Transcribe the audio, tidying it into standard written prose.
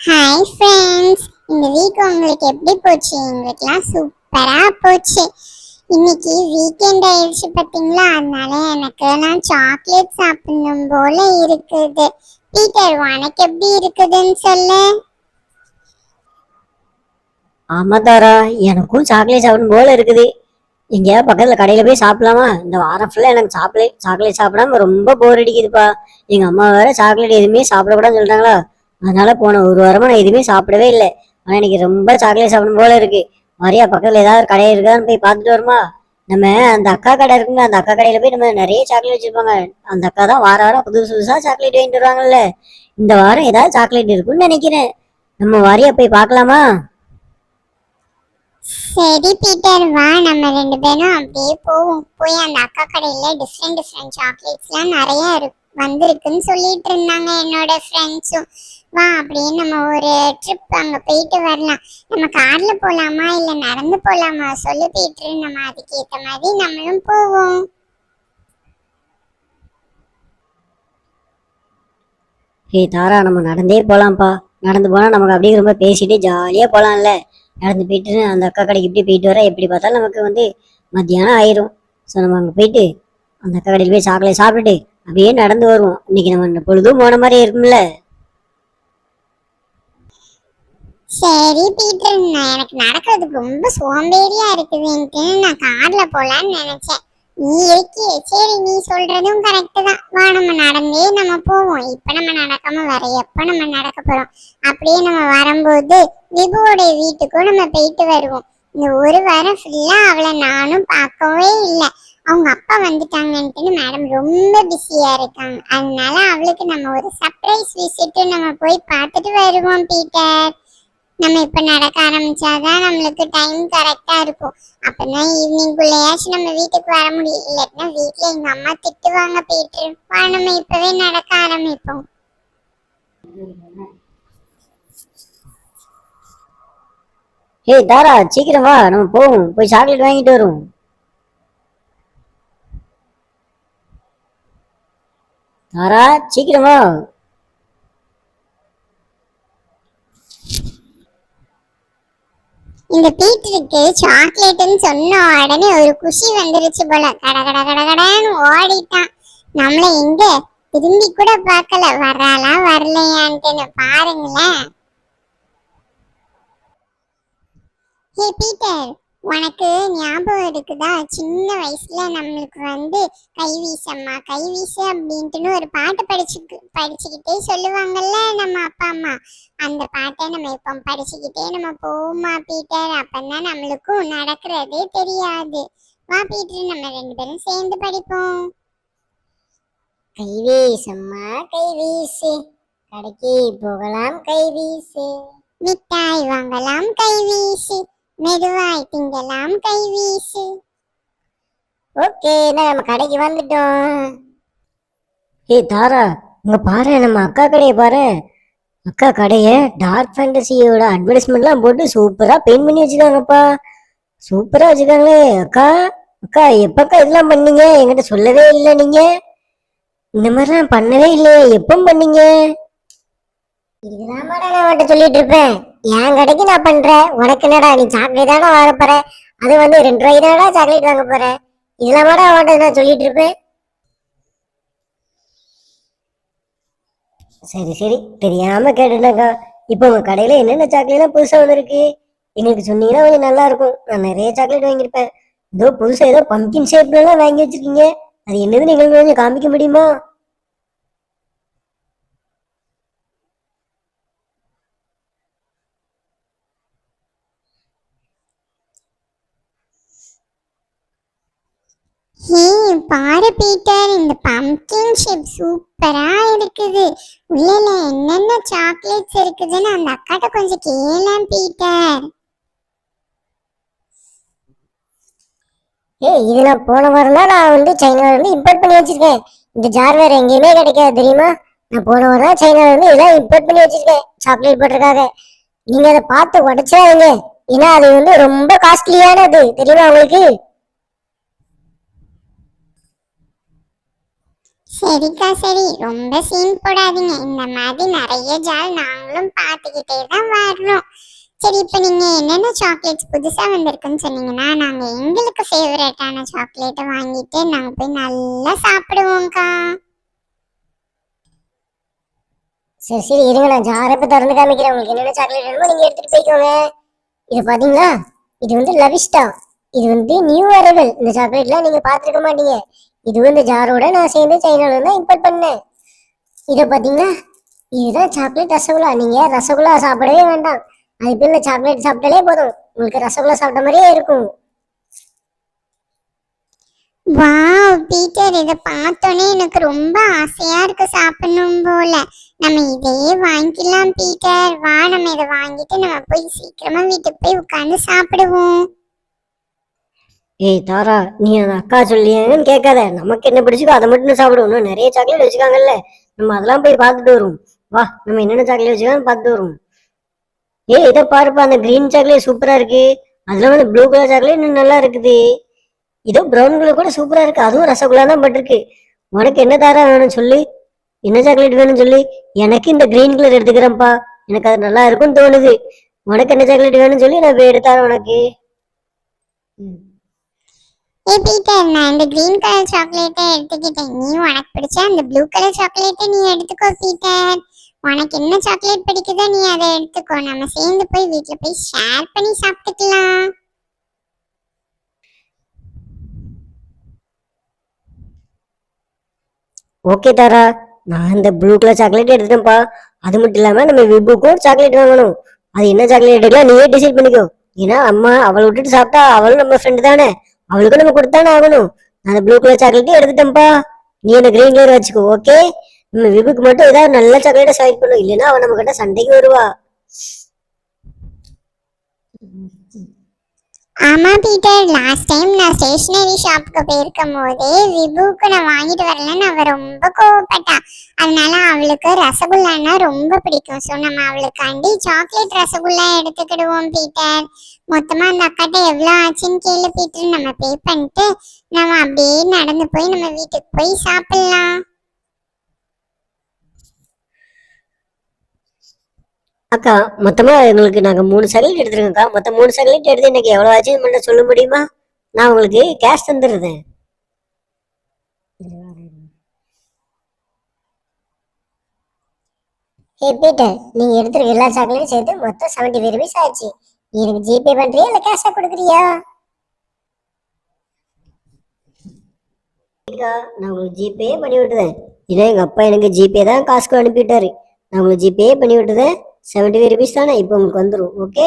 Hi friends, இந்த week உங்களுக்கு எப்படி போச்சு? எங்களுக்குலாம் சூப்பரா போச்சு. இன்னைக்கு வீக்கெண்ட் ஆயிடுச்சு பார்த்தீங்களா, அதனால எனக்குலாம் சாக்லேட் சாப்பிடணும் போல இருக்குது. பீட்டர், உனக்கு எப்படி இருக்குதுன்னு சொல்லு. ஆமா தாரா, எனக்கும் சாக்லேட் சாப்பிடணும் போல இருக்குது. எங்கேயாவது பக்கத்துல கடையில போய் சாப்பிடலாமா? இந்த வாரம் ஃபுல்லா எனக்கு சாக்லேட் சாப்பிடாம ரொம்ப போர் அடிக்குதுப்பா. எங்க அம்மா வேற சாக்லேட் எதுவுமே சாப்பிடக்கூடாதுன்னு சொல்றாங்களா, அதனால போன ஒரு வாரமா நான் எதுவுமே சாப்பிடவே இல்லை. ஆனா எனக்கு ரொம்ப சாக்லேட் சாப்பிடணும் போல இருக்கு. மரியா, பக்கத்துல ஏதாவது ஒரு கடை இருக்கான்னு போய் பார்த்துட்டு வருமா? நம்ம அந்த அக்கா கடை இருக்குங்க, அந்த அக்கா கடையில போய் நம்ம நிறைய சாக்லேட் வச்சிருப்பாங்க. அந்த அக்கா தான் வார வாரம் புதுசு புதுசா சாக்லேட் வாங்கிட்டு வருவாங்கல்ல. இந்த வாரம் ஏதாவது சாக்லேட் இருக்குன்னு நினைக்கிறேன். நம்ம வாரியா போய் பார்க்கலாமா? சரி பீட்டர், வா நம்ம ரெண்டு பேரும் அப்படியே போவோம். போய் அந்த அக்கா கடையில டிஃப்ரெண்ட் டிஃப்ரெண்ட் சாக்லேட்ஸ்லாம் நிறைய வந்திருக்குன்னு சொல்லிட்டு இருந்தாங்க என்னோட ஃப்ரெண்ட்ஸும். வா அப்படியே நம்ம ஒரு ட்ரிப் அங்க போயிட்டு வரலாம். நம்ம கார்ல போலாமா இல்ல நடந்து போலாமா சொல்லு பீட்டர், நம்ம அதுக்கு ஏத்த மாதிரி நம்மளும் போவோம். ஏய் தாரா, நம்ம நடந்தே போலாம்ப்பா. நடந்து போனா நமக்கு அப்படியே ரொம்ப பேசிட்டு ஜாலியா போலாம்ல. நடந்து போயிட்டு அந்த அக்கா கடைக்கு இப்படி போயிட்டு வர எப்படி பார்த்தாலும் நமக்கு மத்தியானம் ஆயிரும். ஸோ நம்ம அங்கே போயிட்டு அந்த அக்கா கடையில் போய் சாக்லேட் சாப்பிட்டுட்டு அப்படியே நடந்து வருவோம். இன்னைக்கு நம்ம இந்த பொழுதும் போன மாதிரி இருக்கும்ல. சரி பீட்டர், எனக்கு நடக்கிறதுக்கு ரொம்ப சோம்பேறியா இருக்குதுன்ட்டு நான் கார்ல போலான்னு நினைச்சேன். நீ இருக்கியே, சரி நீ சொல்றதும் கரெக்ட் தான். வா நம்ம நடந்தே நம்ம போவோம். இப்ப நம்ம நடக்காம வேற எப்ப நம்ம நடக்க போறோம்? அப்படியே நம்ம வரும்போது விபுவோட வீட்டுக்கும் நம்ம போயிட்டு வருவோம். இந்த ஒரு வாரம் ஃபுல்லா அவளை நானும் பார்க்கவே இல்லை. அவங்க அப்பா வந்துட்டாங்கன்ட்டு மேடம் ரொம்ப பிஸியா இருக்காங்க. அதனால அவளுக்கு நம்ம ஒரு சர்ப்ரைஸ் விசிட் நம்ம போய் பார்த்துட்டு வருவோம் பீட்டர். நம்ம இப்ப நடக்க ஆரம்பிச்சாதான் நம்மளுக்கு டைம் கரெக்டா இருக்கும். அப்பதான் ஈவினிங் குள்ளயாச்சும் நம்ம வீட்டுக்கு வர முடியும். இல்லைன்னா வீட்டுல எங்க அம்மா திட்டுவாங்க. போயிட்டு வா, நம்ம இப்பவே நடக்க ஆரம்பிப்போம். ஏய் தாரா, சீக்கிரம் வா, நம்ம போவோம். போய் சாக்லேட் வாங்கிட்டு வருவோம். தாரா, சீக்கிரம் வா. இந்த பீட்டருக்கு சாக்லேட்னு சொன்ன உடனே ஒரு குஷி வந்துருச்சு போல. கட கட கட கடன்னு ஓடிட்டான். நம்மள எங்க திரும்பி கூட பார்க்கல, வர்றாளா வரலையான்ட்டுன்னு பாருங்களேன். ஹே பீட்டர், உனக்கு ஞாபகம் இருக்குதா? சின்ன வயசுல நம்மளுக்கு கைவீசம்மா கைவீசு அப்படின்ட்டுன்னு ஒரு பாட்டு படிச்சுக்கிட்டே சொல்லுவாங்கல்ல நம்ம அப்பா அம்மா. அந்த பாட்டை நம்ம இப்போ படிச்சுக்கிட்டே நம்ம போவோமா பீட்டர்? அப்பதான் நம்மளுக்கும் நடக்கிறதே தெரியாது. வா பீட்டர், நம்ம ரெண்டு பேரும் சேர்ந்து படிப்போம். கைவீசம்மா கைவீசு, கடைக்கு போகலாம் கைவீசு, மிட்டாய் வாங்கலாம் கைவீசு, மெதுவாய் திங்கலாம் கைவீசு. ஓகே, நம்ம கடைக்கு வந்துட்டோம். ஏய் தாரா, இங்க பாரு, நம்ம அக்கா கடையை பாரு. அக்கா கடைய டார்க் ஃபேண்டசியோட அட்வர்டைஸ்மெண்ட்லாம் போட்டு சூப்பரா பெயிண்ட் பண்ணி வச்சிருக்காங்கப்பா. சூப்பரா வச்சிருக்காங்களே. அக்கா அக்கா, எப்பக்கா இதெல்லாம் பண்ணீங்க? என்கிட்ட சொல்லவே இல்லை. நீங்க இந்த மாதிரிலாம் பண்ணவே இல்லையே, எப்போ பண்ணீங்க? இதுதான் நான் அவன்கிட்ட சொல்லிட்டு இருப்பேன். என் கடைக்கு நான் பண்றேன், உனக்கு என்னடா? நீ சாக்லேட் தானே வாங்க போற, அது 2 ரூபாய்க்கு தானடா சாக்லேட் வாங்க போற. இதெல்லாம் அவன்கிட்ட நான் சொல்லிட்டு இருப்பேன். சரி சரி, தெரியாம கேட்டுட்டேன்க்கா. இப்போ உங்க கடையில என்னென்ன சாக்லேட்லாம் புதுசா வந்திருக்கு எங்களுக்கு சொன்னீங்கன்னா கொஞ்சம் நல்லா இருக்கும். நான் நிறைய சாக்லேட் வாங்கியிருப்பேன். ஏதோ புதுசா ஏதோ பம்கின் ஷேப்ல எல்லாம் வாங்கி வச்சிருக்கீங்க. அது என்னதுன்னு எங்களுக்கு கொஞ்சம் காமிக்க முடியுமா? ஹே பாரு பீட்டர், இந்த பம்கின் ஷேப் சூப்பரா இருக்குது. உள்ள என்னென்ன சாக்லேட்ஸ் இருக்குதுன்னு அந்த அக்காட்ட கொஞ்சம் கேளேன் பீட்டர். இது நான் போன வாரம் தான் நான் சைனால இருந்து இம்போர்ட் பண்ணி வச்சிருக்கேன். இந்த ஜார் வேற எங்கேயுமே கிடைக்காது தெரியுமா? நான் போன வாரம் தான் சைனால இருந்து இதெல்லாம் இம்போர்ட் பண்ணி வச்சிருக்கேன் சாக்லேட் போட்டிருக்காங்க. நீங்க அதை பார்த்து உடைச்சிடாதீங்க, ஏன்னா அது ரொம்ப காஸ்ட்லியானது தெரியுமா உங்களுக்கு? சரிக்கா சரி, ரொம்ப சீன் போடாதீங்க. இந்த மாதிரி நிறைய ஜால் நாங்களும் நாங்களும் பார்த்துக்கிட்டே தான் வர்றோம். சரி, இப்ப நீங்க என்னென்ன சாக்லேட்ஸ் புதுசா வந்திருக்குன்னு சொன்னீங்கன்னா நாங்க எங்களுக்கு ஃபேவரட்டான சாக்லேட்டை வாங்கிட்டு நாங்க போய் நல்லா சாப்பிடுவோம்க்கா. சரி சரி இருங்க, நான் ஜாரை இப்ப திறந்து காமிக்கிறேன். உங்களுக்கு என்னென்ன சாக்லேட் வேணுமோ நீங்க எடுத்துட்டு போய்க்கோங்க. இது பாத்தீங்களா, இது வந்து லவிஸ்டா. இது வந்து நியூ அரைவல். இந்த சாக்லேட்லாம் நீங்க பாத்துருக்க மாட்டீங்க. இது இந்த ஜாரோட நான் சேர்ந்து சைனால தான் இம்போர்ட் பண்ணேன். இதை பாத்தீங்களா, இதுதான் சாக்லேட் ரசகுல்லா. நீங்க ரசகுல்லா சாப்பிடவே வேண்டாம், அது பேர்ல சாக்லேட் சாப்பிட்டாலே போதும், உங்களுக்கு ரசகுல்லா சாப்பிட்ட மாதிரியே இருக்கும். வாவ் பீட்டர், இதை பார்த்தோன்னே எனக்கு ரொம்ப ஆசையா இருக்கு சாப்பிடணும் போல. நம்ம இதையே வாங்கிக்கலாம் பீட்டர். வா, நம்ம இதை வாங்கிட்டு நம்ம போய் சீக்கிரமா வீட்டுக்கு போய் உட்காந்து சாப்பிடுவோம். ஏய் தாரா, நீ அந்த அக்கா சொல்லியேன்னு கேட்காத. நமக்கு என்ன பிடிச்சிக்கோ அதை மட்டும் சாப்பிடுவோம். இன்னும் நிறைய சாக்லேட் வச்சுக்காங்கல்ல, நம்ம அதெல்லாம் போய் பார்த்துட்டு வருவோம். வா, நம்ம என்னென்ன சாக்லேட் வச்சுக்கான்னு பார்த்துட்டு வருவோம். ஏய் இதை பாருப்பா, அந்த கிரீன் சாக்லேட் சூப்பரா இருக்கு. அதுல வந்து ப்ளூ கலர் சாக்லேட் இன்னும் நல்லா இருக்குது. இதோ ப்ரௌன் கலர் கூட சூப்பரா இருக்கு, அதுவும் ரசகுல்லா தான் பட்டிருக்கு. உனக்கு என்ன தாரா வேணும் சொல்லு, என்ன சாக்லேட் வேணும் சொல்லு. எனக்கு இந்த கிரீன் கலர் எடுத்துக்கிறேன்ப்பா, எனக்கு அது நல்லா இருக்கும்னு தோணுது. உனக்கு என்ன சாக்லேட் வேணும்னு சொல்லி நான் போய் எடுத்தாரேன் உனக்கு. ஏ பீட்டர், நான் இந்த கிரீன் கலர் சாக்லேட்டை எடுத்துக்கிட்டேன். நீ உனக்கு பிடிச்ச அந்த ப்ளூ கலர் சாக்லேட்டை நீ எடுத்துக்கோ பீட்டர். உனக்கு என்ன சாக்லேட் பிடிக்குதோ நீ அதை எடுத்துக்கோ. நம்ம சேர்ந்து போய் வீட்டுல போய் ஷேர் பண்ணி சாப்பிட்டுக்கலாம். ஓகே தாரா, நான் இந்த ப்ளூ கலர் சாக்லேட் எடுத்துட்டேன்ப்பா. அது மட்டும் இல்லாம நம்ம விபுக்கும் சாக்லேட் வாங்கணும். அது என்ன சாக்லேட் எடுக்கலாம் நீயே டிசைட் பண்ணிக்கோ. ஏன்னா அம்மா அவளை விட்டுட்டு சாப்பிட்டா அவளும் நம்ம ஃப்ரெண்டு தானே, அவளுக்கும் நம்ம கொடுத்தானே ஆகணும். நான் ப்ளூ கலர் சாக்லேட்டே எடுத்துட்டேன்ப்பா. நீ என்ன கிரீன் கலர் வச்சுக்கோ. ஓகே, நம்ம விபுக்கு மட்டும் ஏதாவது நல்ல சாக்லேட்டை செலக்ட் பண்ணும், இல்லைன்னா அவன் நம்ம கிட்ட சண்டைக்கு வருவா. ஆமா பீட்டர், லாஸ்ட் டைம் நான் ஸ்டேஷனரி ஷாப்புக்கு போயிருக்கும் போதே விபுக்கு நான் வாங்கிட்டு வரலன்னு அவ ரொம்ப கோவப்பட்டா. அதனால அவளுக்கு ரசகுல்லான்னா ரொம்ப பிடிக்கும். ஸோ நம்ம அவளுக்காண்டி சாக்லேட் ரசகுல்லா எடுத்துக்கிடுவோம் பீட்டர். மொத்தமா அந்த அக்காட்ட எவ்வளோ ஆச்சுன்னு கேளு பீட்டர். நம்ம பே பண்ணிட்டு நம்ம அப்படியே நடந்து போய் நம்ம வீட்டுக்கு போய் சாப்பிடலாம். அக்கா, மொத்தமா எங்களுக்கு நாங்க 3 சாக்லேட் எடுத்துருக்கோம்க்கா. மொத்தம் 3 சாக்லேட் எடுத்து எனக்கு எவ்வளவு ஆச்சுன்னு மட்டும் சொல்ல முடியுமா? நான் உங்களுக்கு கேஷ் தந்துடுறேன். ஹே பீட்டர், நீங்க எடுத்துருக்க எல்லா சாக்லேட்டும் சேர்த்து மொத்தம் 75 ருபீஸ் ஆச்சு. நீ எனக்கு ஜிபே பண்றியா இல்ல கேஷா கொடுக்குறியா? அக்கா, நான் உங்களுக்கு ஜிபே பண்ணி விட்டுறேன். ஏன்னா எங்க அப்பா எனக்கு ஜிபே தான் காசுக்கு அனுப்பிவிட்டாரு. நான் உங்களுக்கு ஜிபே பண்ணி விட்டுறேன். 75 ருபீஸ் தானே, இப்போ உங்களுக்கு வந்துடும். ஓகே.